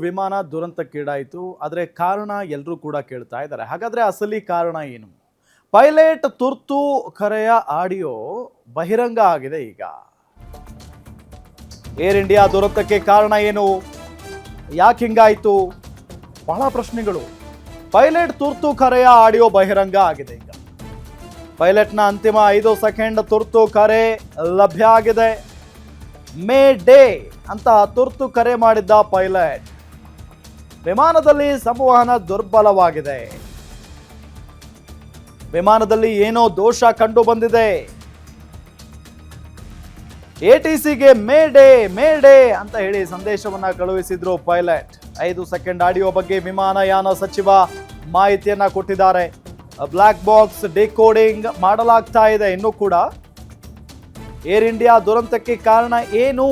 ವಿಮಾನ ದುರಂತಕ್ಕೀಡಾಯಿತು. ಆದರೆ ಕಾರಣ ಎಲ್ಲರೂ ಕೂಡ ಕೇಳ್ತಾ ಇದ್ದಾರೆ. ಹಾಗಾದ್ರೆ ಅಸಲಿ ಕಾರಣ ಏನು? ಪೈಲಟ್ ತುರ್ತು ಕರೆಯ ಆಡಿಯೋ ಬಹಿರಂಗ ಆಗಿದೆ ಈಗ. ಏರ್ ಇಂಡಿಯಾ ದುರಂತಕ್ಕೆ ಕಾರಣ ಏನು? ಯಾಕೆ ಹಿಂಗಾಯಿತು? ಬಹಳ ಪ್ರಶ್ನೆಗಳು. ಪೈಲಟ್ ತುರ್ತು ಕರೆಯ ಆಡಿಯೋ ಬಹಿರಂಗ ಆಗಿದೆ ಈಗ. ಪೈಲಟ್ನ ಅಂತಿಮ 5 ಸೆಕೆಂಡ್ ತುರ್ತು ಕರೆ ಲಭ್ಯ ಆಗಿದೆ. ಮೇ ಡೇ ಅಂತ ತುರ್ತು ಕರೆ ಮಾಡಿದ್ದ ಪೈಲಟ್. ವಿಮಾನದಲ್ಲಿ ಸಂವಹನ ದುರ್ಬಲವಾಗಿದೆ. ವಿಮಾನದಲ್ಲಿ ಏನೋ ದೋಷ ಕಂಡು ಬಂದಿದೆ. ಎಟಿಸಿಗೆ ಮೇ ಡೇ ಅಂತ ಹೇಳಿ ಸಂದೇಶವನ್ನ ಕಳುಹಿಸಿದ್ರು ಪೈಲಟ್. 5 ಸೆಕೆಂಡ್ ಆಡಿಯೋ ಬಗ್ಗೆ ವಿಮಾನಯಾನ ಸಚಿವ ಮಾಹಿತಿಯನ್ನ ಕೊಟ್ಟಿದ್ದಾರೆ. ಬ್ಲಾಕ್ ಬಾಕ್ಸ್ ಡಿಕೋಡಿಂಗ್ ಮಾಡಲಾಗ್ತಾ ಇದೆ. ಇನ್ನು ಕೂಡ ಏರ್ ಇಂಡಿಯಾ ದುರಂತಕ್ಕೆ ಕಾರಣ ಏನು?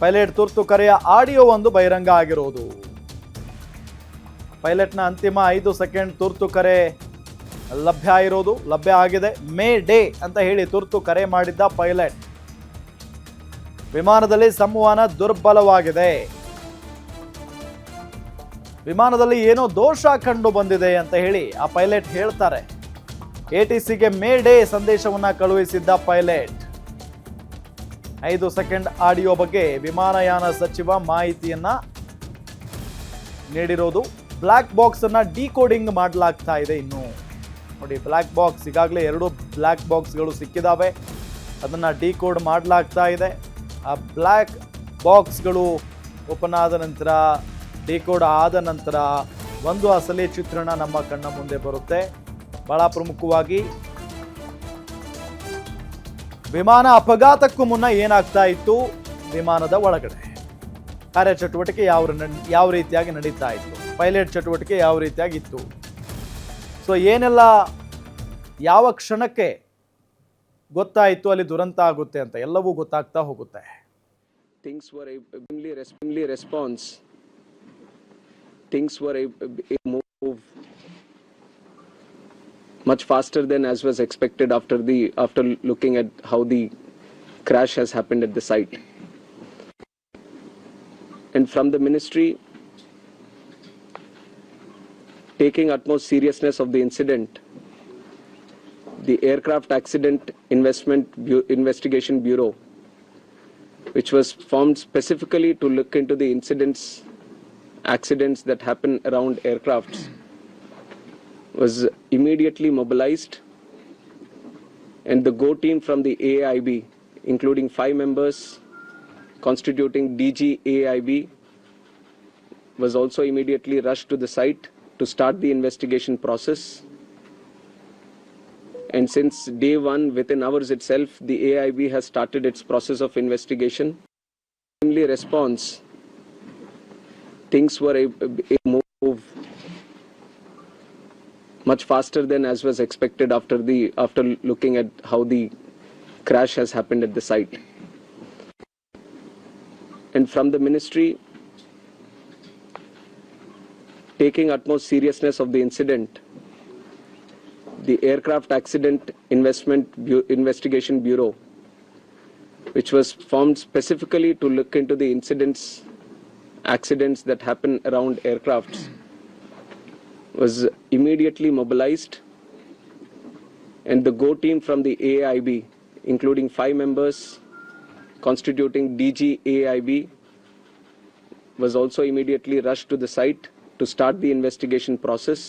ಪೈಲಟ್ ತುರ್ತು ಕರೆಯ ಆಡಿಯೋ ಒಂದು ಬಹಿರಂಗ ಆಗಿರೋದು. ಪೈಲಟ್ನ ಅಂತಿಮ 5 ಸೆಕೆಂಡ್ ತುರ್ತು ಕರೆ ಲಭ್ಯ ಆಗಿದೆ. ಮೇ ಡೇ ಅಂತ ಹೇಳಿ ತುರ್ತು ಕರೆ ಮಾಡಿದ್ದ ಪೈಲಟ್. ವಿಮಾನದಲ್ಲಿ ಸಂವಹನ ದುರ್ಬಲವಾಗಿದೆ. ವಿಮಾನದಲ್ಲಿ ಏನೋ ದೋಷ ಕಂಡು ಬಂದಿದೆ ಅಂತ ಹೇಳಿ ಆ ಪೈಲಟ್ ಹೇಳ್ತಾರೆ. ಎಟಿಸಿಗೆ ಮೇ ಡೇ ಸಂದೇಶವನ್ನ ಕಳುಹಿಸಿದ್ದ ಪೈಲಟ್. 5 ಸೆಕೆಂಡ್ ಆಡಿಯೋ ಬಗ್ಗೆ ವಿಮಾನಯಾನ ಸಚಿವ ಮಾಹಿತಿಯನ್ನ ನೀಡಿರೋದು. ಬ್ಲಾಕ್ ಬಾಕ್ಸ್ ಅನ್ನ ಡಿಕೋಡಿಂಗ್ ಮಾಡಲಾಗ್ತಾ ಇದೆ. ಇನ್ನು ನೋಡಿ, ಬ್ಲಾಕ್ ಬಾಕ್ಸ್ ಈಗಾಗಲೇ 2 ಬ್ಲಾಕ್ ಬಾಕ್ಸ್ಗಳು ಸಿಕ್ಕಿದಾವೆ. ಅದನ್ನ ಡಿಕೋಡ್ ಮಾಡಲಾಗ್ತಾ ಇದೆ. ಆ ಬ್ಲಾಕ್ ಬಾಕ್ಸ್ಗಳು ಓಪನ್ ಆದ ನಂತರ, ಡಿಕೋಡ್ ಆದ ನಂತರ ಒಂದು ಅಸಲಿ ಚಿತ್ರಣ ನಮ್ಮ ಕಣ್ಣ ಮುಂದೆ ಬರುತ್ತೆ. ಬಹಳ ಪ್ರಮುಖವಾಗಿ ವಿಮಾನ ಅಪಘಾತಕ್ಕೂ ಮುನ್ನ ಏನಾಗ್ತಾ ಇತ್ತು, ವಿಮಾನದ ಒಳಗಡೆ ಕಾರ್ಯಚಟುವಟಿಕೆ ಯಾವ ರೀತಿಯಾಗಿ ನಡೀತಾ ಇತ್ತು, ಪೈಲಟ್ ಚಟುವಟಿಕೆ ಯಾವ ರೀತಿಯಾಗಿತ್ತು, ಸೊ ಏನೆಲ್ಲ ಯಾವ ಕ್ಷಣಕ್ಕೆ ಗೊತ್ತಾಯಿತು ಅಲ್ಲಿ ದುರಂತ ಆಗುತ್ತೆ ಅಂತ ಎಲ್ಲವೂ ಗೊತ್ತಾಗ್ತಾ ಹೋಗುತ್ತೆ. Things were a response. Things were a move much faster than as was expected after looking at how the crash has happened at the site. And from the ministry, taking utmost seriousness of the incident, the Aircraft Accident Investigation Bureau, which was formed specifically to look into the accidents that happen around aircrafts, was immediately mobilized, and the GO team from the AIB, including 5 members constituting DG AIB, was also immediately rushed to the site to start the investigation process. And since day one, within hours itself, the AIB has started its process of investigation. Timely response. Things were a move much faster than as was expected after looking at how the crash has happened at the site. And from the ministry, taking utmost seriousness of the incident, the Aircraft Accident Investigation Bureau, which was formed specifically to look into the accidents that happen around aircrafts, was immediately mobilized, and the GO team from the AIB, including 5 members constituting DG AIB, was also immediately rushed to the site to start the investigation process.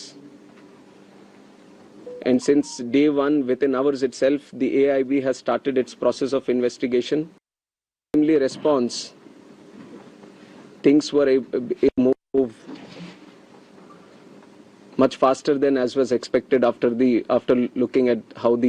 And since day one, within hours itself, the AIB has started its process of investigation. Timely response. Things were a move much faster than as was expected after looking at how the